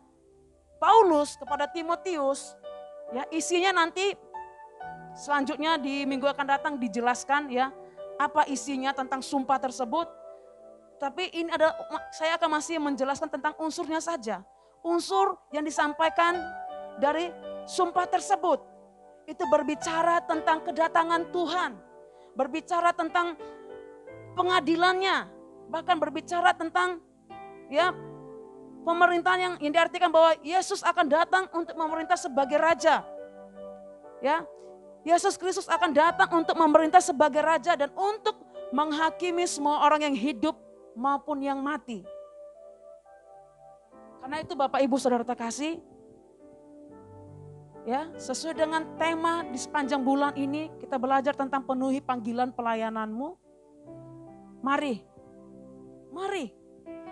Paulus, kepada Timotius. Ya, isinya nanti selanjutnya di minggu akan datang dijelaskan apa isinya tentang sumpah tersebut. Tapi ini saya akan masih menjelaskan tentang unsurnya saja. Unsur yang disampaikan dari sumpah tersebut itu berbicara tentang kedatangan Tuhan, berbicara tentang pengadilannya, bahkan berbicara tentang pemerintahan yang diartikan bahwa Yesus akan datang untuk memerintah sebagai raja. Ya. Yesus Kristus akan datang untuk memerintah sebagai raja dan untuk menghakimi semua orang yang hidup maupun yang mati. Karena itu Bapak Ibu Saudara terkasih, ya, sesuai dengan tema di sepanjang bulan ini kita belajar tentang penuhi panggilan pelayananmu. Mari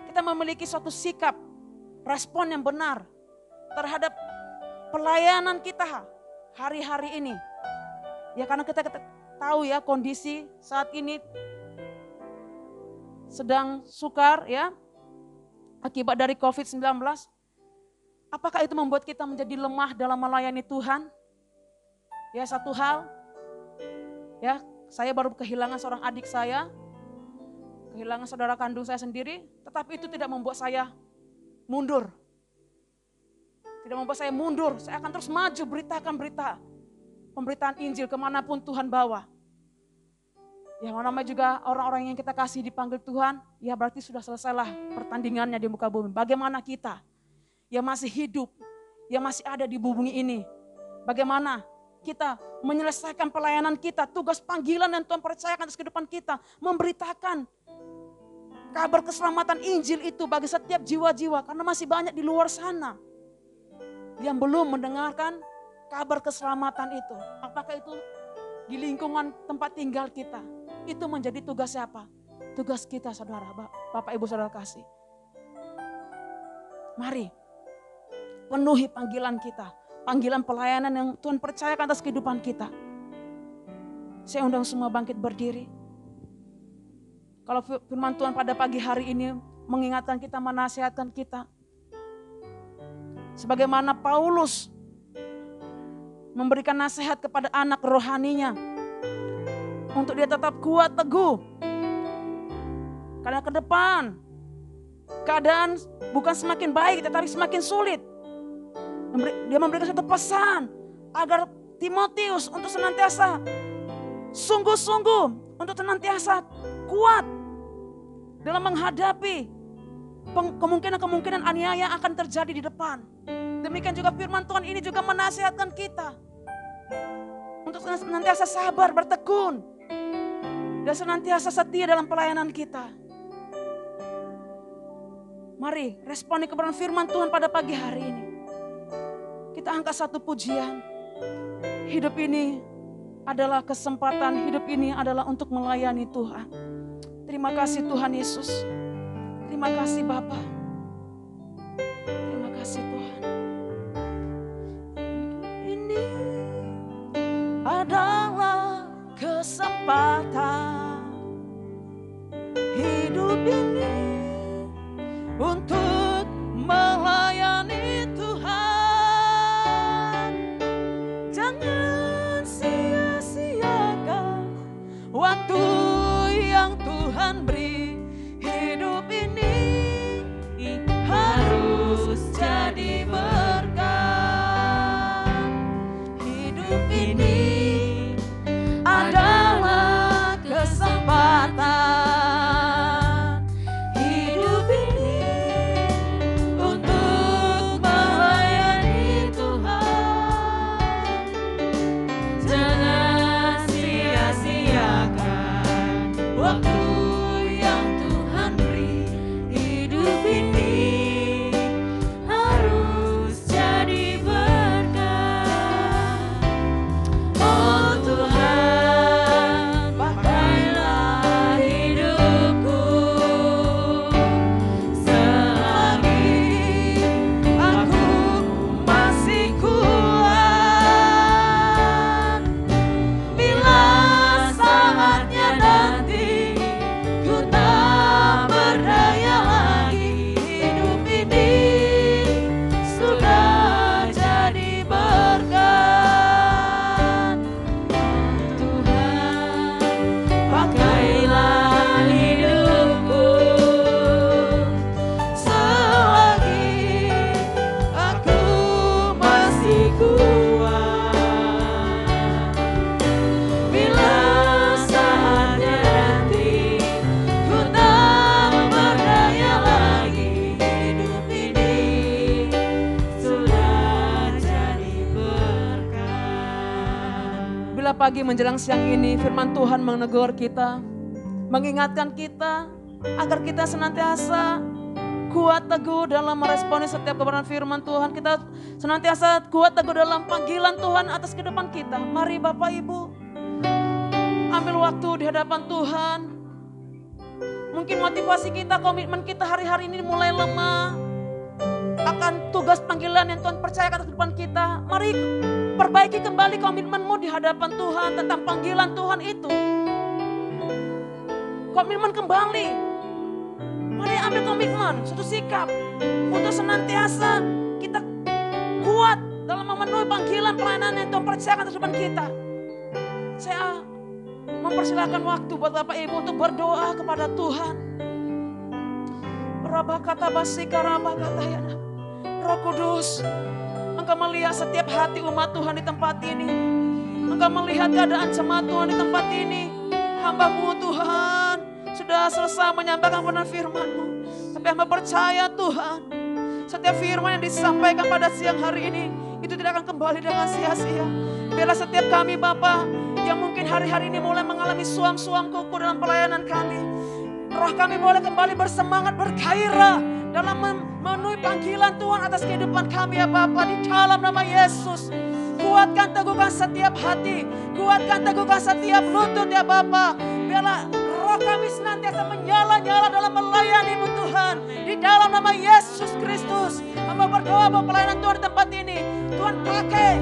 kita memiliki suatu sikap, respon yang benar terhadap pelayanan kita hari-hari ini. Ya, karena kita tahu ya kondisi saat ini sedang sukar ya akibat dari COVID-19. Apakah itu membuat kita menjadi lemah dalam melayani Tuhan? Ya, satu hal, ya, saya baru kehilangan seorang adik saya, kehilangan saudara kandung saya sendiri, tetapi itu tidak membuat saya mundur. Tidak membuat saya mundur, saya akan terus maju beritakan pemberitaan Injil kemanapun Tuhan bawa. Ya, namanya juga orang-orang yang kita kasih dipanggil Tuhan, ya berarti sudah selesailah pertandingannya di muka bumi. Bagaimana kita yang masih hidup, yang masih ada di bumi ini, bagaimana kita menyelesaikan pelayanan kita, tugas panggilan yang Tuhan percayakan atas kehidupan kita, memberitakan kabar keselamatan Injil itu bagi setiap jiwa-jiwa, karena masih banyak di luar sana yang belum mendengarkan kabar keselamatan itu. Apakah itu di lingkungan tempat tinggal kita? Itu menjadi tugas siapa? Tugas kita, saudara, Bapak Ibu Saudara kasih. Mari penuhi panggilan kita, panggilan pelayanan yang Tuhan percayakan atas kehidupan kita. Saya undang semua bangkit berdiri. Kalau firman Tuhan pada pagi hari ini mengingatkan kita, menasihatkan kita. Sebagaimana Paulus memberikan nasihat kepada anak rohaninya. Untuk dia tetap kuat, teguh. Karena ke depan keadaan bukan semakin baik tetapi semakin sulit. Dia memberikan satu pesan agar Timotius untuk senantiasa sungguh-sungguh, untuk senantiasa kuat dalam menghadapi kemungkinan-kemungkinan aniaya yang akan terjadi di depan. Demikian juga firman Tuhan ini juga menasihatkan kita untuk senantiasa sabar, bertekun, dan senantiasa setia dalam pelayanan kita. Mari responi kebenaran firman Tuhan pada pagi hari ini. Kita angkat satu pujian. Hidup ini adalah kesempatan, hidup ini adalah untuk melayani Tuhan. Terima kasih Tuhan Yesus. Terima kasih Bapa. Terima kasih Tuhan. Ini adalah kesempatan hidup ini untuk melayani Tuhan. Jangan sia-siakan waktu yang Tuhan beri. Hidup ini harus jadi berkat. Hidup ini adalah kesempatan. Hidup ini pagi menjelang siang ini firman Tuhan menegur kita, mengingatkan kita agar kita senantiasa kuat teguh dalam meresponi setiap kebenaran firman Tuhan. Kita senantiasa kuat teguh dalam panggilan Tuhan atas kehidupan kita. Mari Bapak Ibu, ambil waktu di hadapan Tuhan. Mungkin motivasi kita, komitmen kita hari-hari ini mulai lemah akan tugas panggilan yang Tuhan percaya atas kehidupan kita. Mari perbaiki kembali komitmenmu di hadapan Tuhan tentang panggilan Tuhan itu. Komitmen kembali. Mari ambil komitmen, suatu sikap untuk senantiasa kita kuat dalam memenuhi panggilan pelayanan yang Tuhan percayakan atas kehidupan kita. Saya mempersilahkan waktu buat Bapak Ibu untuk berdoa kepada Tuhan. Roh Kudus, Engkau melihat setiap hati umat Tuhan di tempat ini. Engkau melihat keadaan jemaat Tuhan di tempat ini. Hamba-Mu Tuhan sudah selesai menyampaikan kebenaran firman-Mu. Tapi hamba percaya Tuhan, setiap firman yang disampaikan pada siang hari ini, itu tidak akan kembali dengan sia-sia. Biarlah setiap kami Bapa yang mungkin hari-hari ini mulai mengalami suam-suam kuku dalam pelayanan kami, roh kami boleh kembali bersemangat, bergairah dalam memenuhi panggilan Tuhan atas kehidupan kami ya Bapa, di dalam nama Yesus. Kuatkan, teguhkan setiap hati, kuatkan, teguhkan setiap lutut ya Bapa. Biarlah roh kami senantiasa menyala-nyala dalam melayani-Mu Tuhan, di dalam nama Yesus Kristus. Hamba berdoa bahwa pelayanan Tuhan di tempat ini, Tuhan pakai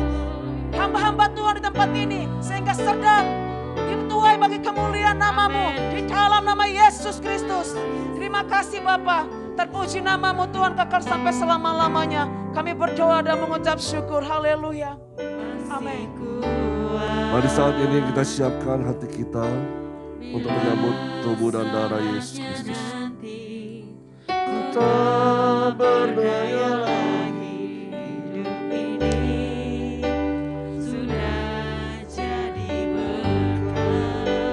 hamba-hamba Tuhan di tempat ini sehingga sedang dituai bagi kemuliaan nama-Mu, di dalam nama Yesus Kristus. Terima kasih Bapa, terpuji nama-Mu Tuhan kekal sampai selama-lamanya. Kami berdoa dan mengucap syukur. Haleluya. Amin. Mari saat ini kita siapkan hati kita untuk menyambut tubuh dan darah Yesus Kristus. Ku tak berdaya lagi, hidup ini sudah jadi berkat.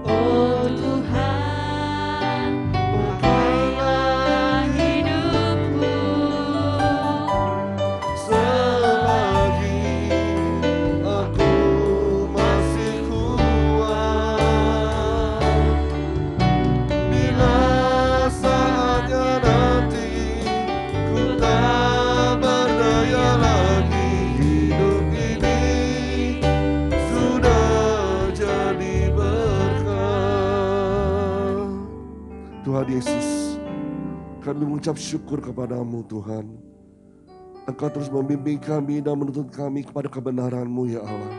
Oh Tuhan, pakailah hidupku Selagi aku masih kuat, bila saatnya nanti ku tak berdaya lagi, hidup ini sudah jadi berkat. Tuhan Yesus, kami mengucap syukur kepadamu Tuhan. Engkau terus membimbing kami dan menuntun kami kepada kebenaran-Mu ya Allah.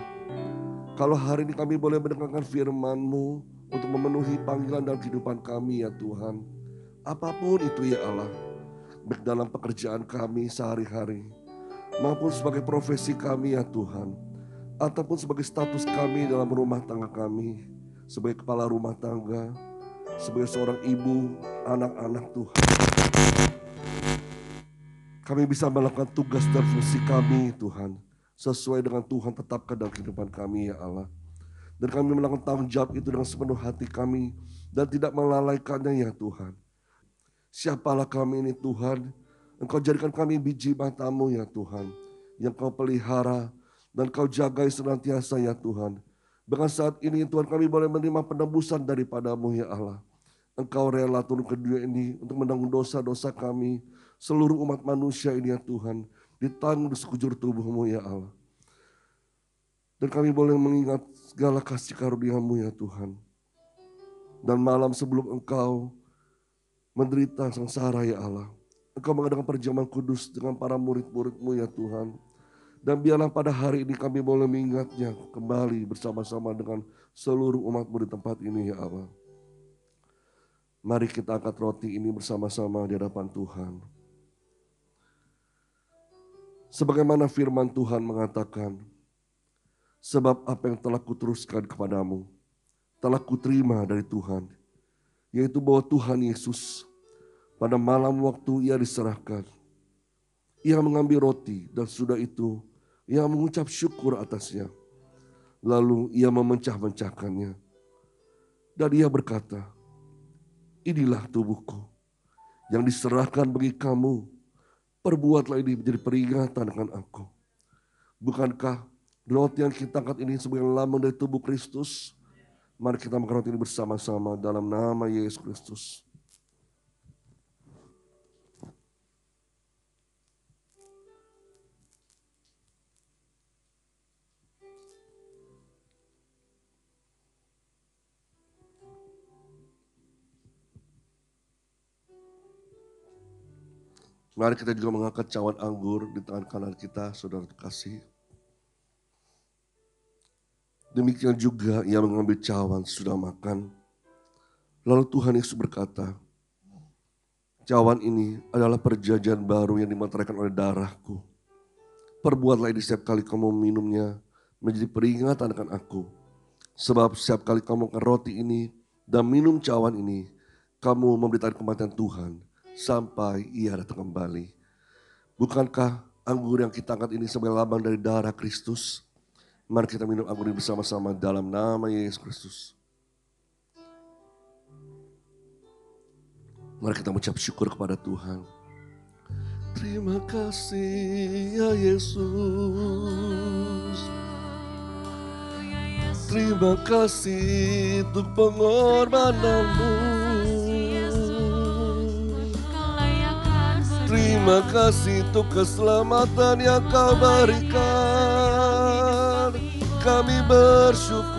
Kalau hari ini kami boleh mendengarkan firman-Mu untuk memenuhi panggilan dalam kehidupan kami ya Tuhan. Apapun itu ya Allah, baik dalam pekerjaan kami sehari-hari, maupun sebagai profesi kami ya Tuhan, ataupun sebagai status kami dalam rumah tangga kami, sebagai kepala rumah tangga, sebagai seorang ibu, anak-anak Tuhan. Kami bisa melakukan tugas dan fungsi kami Tuhan, sesuai dengan Tuhan tetapkan dalam kehidupan kami ya Allah. Dan kami melakukan tanggung jawab itu dengan sepenuh hati kami dan tidak melalaikannya ya Tuhan. Siapalah kami ini Tuhan, Engkau jadikan kami biji mata-Mu ya Tuhan, yang Kau pelihara dan Kau jagai senantiasa ya Tuhan. Bahkan saat ini Tuhan kami boleh menerima penebusan daripada-Mu ya Allah. Engkau rela turun ke dunia ini untuk menanggung dosa-dosa kami, seluruh umat manusia ini ya Tuhan, ditanggung di sekujur tubuh-Mu ya Allah. Dan kami boleh mengingat segala kasih karunia-Mu ya Tuhan. Dan malam sebelum Engkau menderita sengsara ya Allah, Engkau mengadakan perjamuan kudus dengan para murid-murid-Mu ya Tuhan. Dan biarlah pada hari ini kami boleh mengingatnya kembali bersama-sama dengan seluruh umat-Mu di tempat ini ya Allah. Mari kita angkat roti ini bersama-sama di hadapan Tuhan. Sebagaimana firman Tuhan mengatakan, sebab apa yang telah kuteruskan kepadamu, telah kuterima dari Tuhan, yaitu bahwa Tuhan Yesus pada malam waktu Ia diserahkan, Ia mengambil roti dan sudah itu Ia mengucap syukur atasnya. Lalu Ia memecah-mecahkannya. Dan Ia berkata, inilah tubuhku yang diserahkan bagi kamu. Perbuatlah ini menjadi peringatan dengan aku. Bukankah Roti yang kita angkat ini sebagai lambang dari tubuh Kristus. Mari kita makan roti ini bersama-sama dalam nama Yesus Kristus. Mari kita juga mengangkat cawan anggur di tangan kanan kita, saudara terkasih. Demikian juga ia mengambil cawan sudah makan. Lalu Tuhan Yesus berkata, cawan ini adalah perjanjian baru yang dimateraikan oleh darahku. Perbuatlah ini setiap kali kamu minumnya menjadi peringatan akan aku. Sebab setiap kali kamu makan roti ini dan minum cawan ini, kamu memberitakan kematian Tuhan sampai ia datang kembali. Bukankah anggur yang kita angkat ini sebagai lambang dari darah Kristus? Mari kita minum anggur ini bersama-sama dalam nama Yesus Kristus. Mari kita mengucap syukur kepada Tuhan. Terima kasih ya Yesus. Terima kasih untuk pengorbananmu. Terima kasih untuk keselamatan yang kau berikan. Kami bersyukur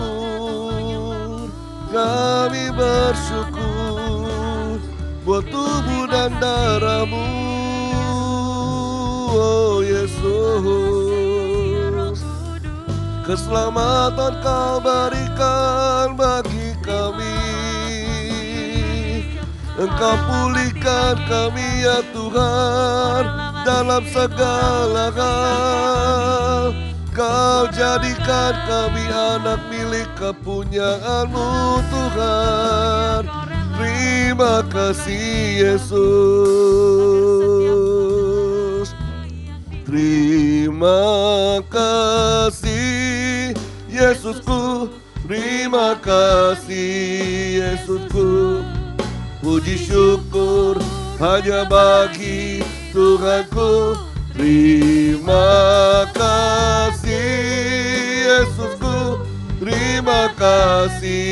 buat tubuh dan darahmu, oh Yesus. Keselamatan kau berikan bagi kami. Engkau pulihkan kami ya Tuhan dalam segala hal. Kau jadikan kami anak milik kepunyaan-Mu Tuhan. Terima kasih Yesus. Terima kasih Yesusku. Terima kasih Yesusku. Puji syukur hanya bagi Tuhanku. Terima kasih Yesusku. Terima kasih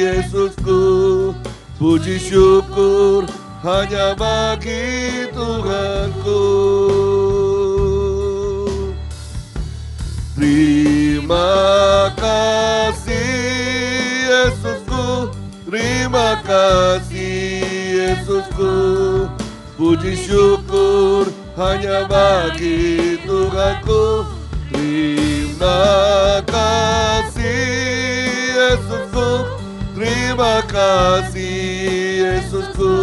Yesusku. Puji syukur hanya bagi Tuhanku. Terima kasih Yesusku. Terima kasih Yesusku. Puji syukur hanya bagi Tuhanku. Terima kasih Yesusku. Terima kasih Yesusku.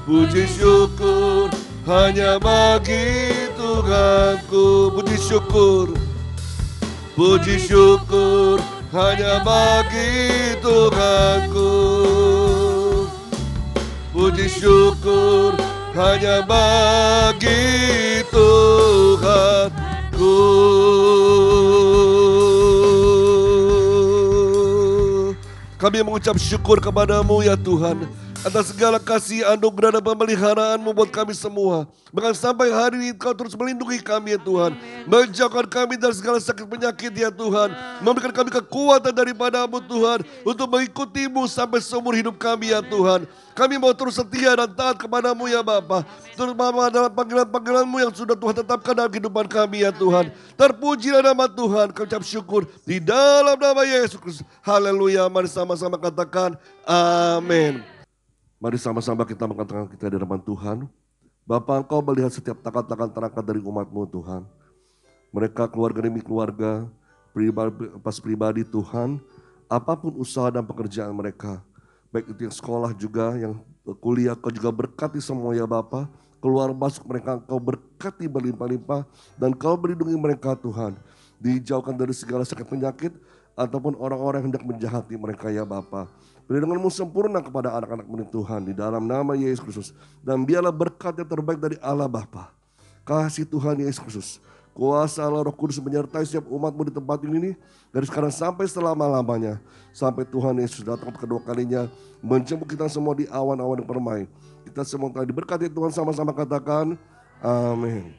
Puji syukur hanya bagi Tuhanku. Puji syukur. Puji syukur hanya bagi Tuhanku. Puji syukur hanya bagi Tuhanku. Kami mengucap syukur kepadamu ya Tuhan, atas segala kasih, anugerah dan pemeliharaan-Mu buat kami semua. Bahkan sampai hari ini Kau terus melindungi kami ya Tuhan. Menjauhkan kami dari segala sakit penyakit ya Tuhan. Memberikan kami kekuatan daripada-Mu Tuhan. Untuk mengikuti-Mu sampai seumur hidup kami ya Tuhan. Kami mau terus setia dan taat kepada-Mu ya Bapa. Terutama dalam panggilan-panggilan-Mu yang sudah Tuhan tetapkan dalam kehidupan kami ya Tuhan. Terpujilah nama Tuhan. Kami ucap syukur di dalam nama Yesus Kristus. Haleluya. Mari sama-sama katakan amin. Mari sama-sama kita mengatakan kita di hadapan Tuhan. Bapa, Engkau melihat setiap tangan-tangan terangkat dari umat-Mu Tuhan. Mereka keluarga demi keluarga, pribadi Tuhan. Apapun usaha dan pekerjaan mereka. Baik itu yang sekolah juga, yang kuliah, Kau juga berkati semua ya Bapa. Keluar masuk mereka, Kau berkati berlimpah-limpah. Dan Kau melindungi mereka Tuhan. Dijauhkan dari segala sakit penyakit, ataupun orang-orang yang hendak menjahati mereka ya Bapa. Perlindungan-Mu sempurna kepada anak-anak milik Tuhan di dalam nama Yesus Kristus. Dan biarlah berkat yang terbaik dari Allah Bapa. Kasih Tuhan Yesus Kristus. Kuasa Allah Roh Kudus menyertai setiap umat-Mu di tempat ini. Dari sekarang sampai selama-lamanya. Sampai Tuhan Yesus datang kedua kalinya. Menjemput kita semua di awan-awan yang permai. Kita semua telah diberkati Tuhan, sama-sama katakan amin.